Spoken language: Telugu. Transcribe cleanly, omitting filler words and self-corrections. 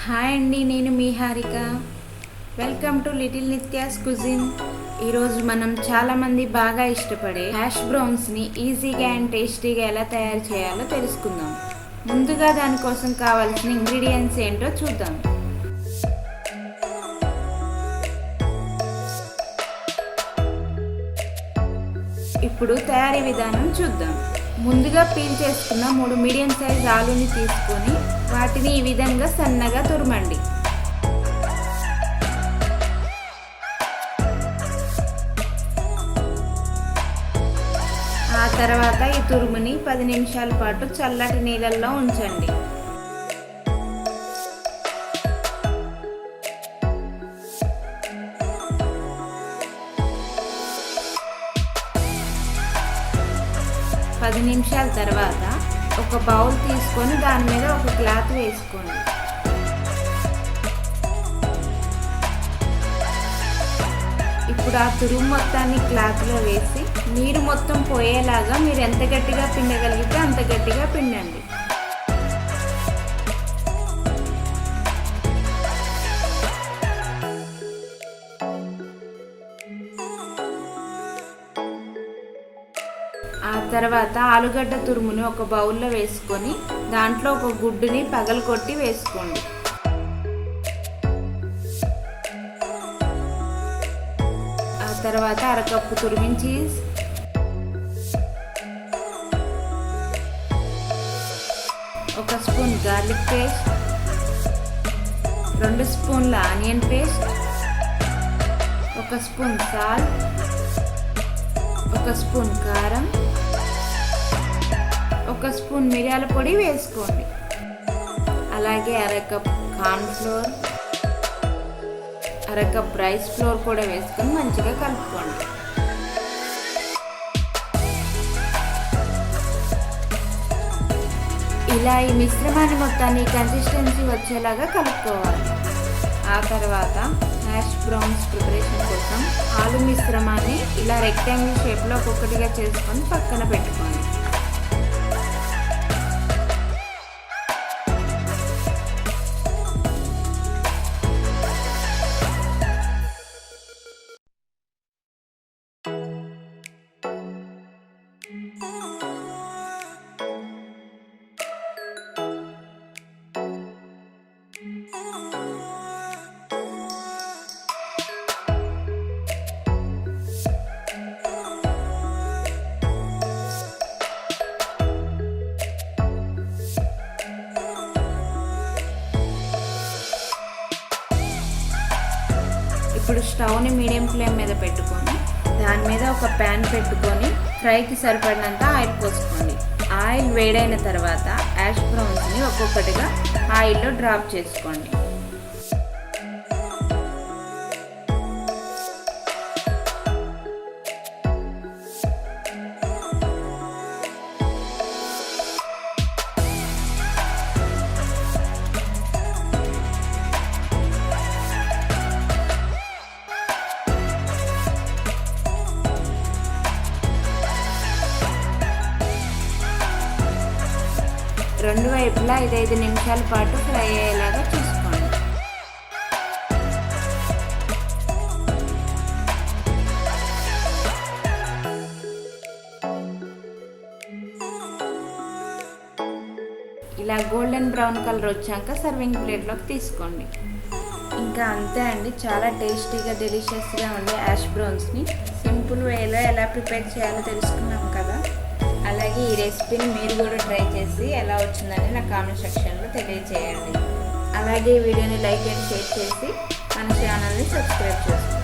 హాయ్ అండి, నేను మీ Harika. Welcome to little Nithya's cuisine. ఈరోజు మనం చాలామంది బాగా ఇష్టపడే హ్యాష్ బ్రౌన్స్ని ఈజీగా అండ్ టేస్టీగా ఎలా తయారు చేయాలో తెలుసుకుందాం. ముందుగా దానికోసం కావాల్సిన ఇంగ్రీడియంట్స్ ఏంటో చూద్దాం. ఇప్పుడు తయారీ విధానం చూద్దాం. ముందుగా పీల్ చేసుకున్న 3 మీడియం సైజ్ ఆలుని తీసుకొని వాటిని ఈ విధంగా సన్నగా తురమండి. ఆ తర్వాత ఈ తురుముని 10 నిమిషాల పాటు చల్లటి నీళ్ళల్లో ఉంచండి. పది నిమిషాల తర్వాత ఒక బౌల్ తీసుకొని దాని మీద ఒక క్లాత్ వేసుకోండి. ఇప్పుడు ఆ తురుము మొత్తాన్ని క్లాత్లో వేసి నీరు మొత్తం పోయేలాగా మీరు ఎంత గట్టిగా పిండగలిగితే అంత గట్టిగా పిండండి. ఆ తర్వాత ఆలుగడ్డ తురుముని ఒక బౌల్లో వేసుకొని దాంట్లో ఒక గుడ్డుని పగలగొట్టి వేసుకోండి. ఆ తర్వాత అరకప్పు తురిమిన చీజ్, ఒక స్పూన్ గార్లిక్ పేస్ట్, 2 స్పూన్ల ఆనియన్ పేస్ట్, ఒక స్పూన్ సాల్ట్, ఒక స్పూన్ కారం, ఒక స్పూన్ మిరియాల పొడి వేసుకోండి. అలాగే అరకప్ కార్న్ ఫ్లోర్, అరకప్ రైస్ ఫ్లోర్ కూడా వేసుకొని మంచిగా కలుపుకోండి. ఇలా ఈ మిశ్రమాన్ని మొత్తాన్ని కన్సిస్టెన్సీ వచ్చేలాగా కలుపుకోవాలి. ఆ తర్వాత హ్యాష్ బ్రౌన్స్ ప్రిపరేషన్ కోసం ఆలు మిశ్రమాన్ని ఇలా రెక్టాంగిల్ షేప్లో ఒక్కొక్కటిగా చేసుకొని పక్కన పెట్టుకోండి. ఇప్పుడు స్టవ్ని మీడియం ఫ్లేమ్ మీద పెట్టుకొని దాని మీద ఒక ప్యాన్ పెట్టుకొని ఫ్రైకి సరిపడినంత ఆయిల్ పోసుకోండి. ఆయిల్ వేడైన తర్వాత హ్యాష్ బ్రౌన్స్ని ఒక్కొక్కటిగా ఆయిల్లో డ్రాప్ చేసుకోండి. రెండు వైపులా 5 నిమిషాల పాటు ఫ్రై అయ్యేలాగా చూసుకోండి. ఇలా గోల్డెన్ బ్రౌన్ కలర్ వచ్చాక సర్వింగ్ ప్లేట్లోకి తీసుకోండి. ఇంకా అంతే అండి, చాలా టేస్టీగా డెలిషియస్గా ఉండే హ్యాష్ బ్రౌన్స్ని సింపుల్ వేలో ఎలా ప్రిపేర్ చేయాలో తెలుసుకున్నాం కదా. అలాగే ఈ రెసిపీని మీరు కూడా ట్రై చేసి ఎలా వచ్చిందని నా కామెంట్ సెక్షన్లో తెలియజేయండి. అలాగే ఈ వీడియోని లైక్ అండ్ షేర్ చేసి మన ఛానల్ని సబ్స్క్రైబ్ చేసుకోండి.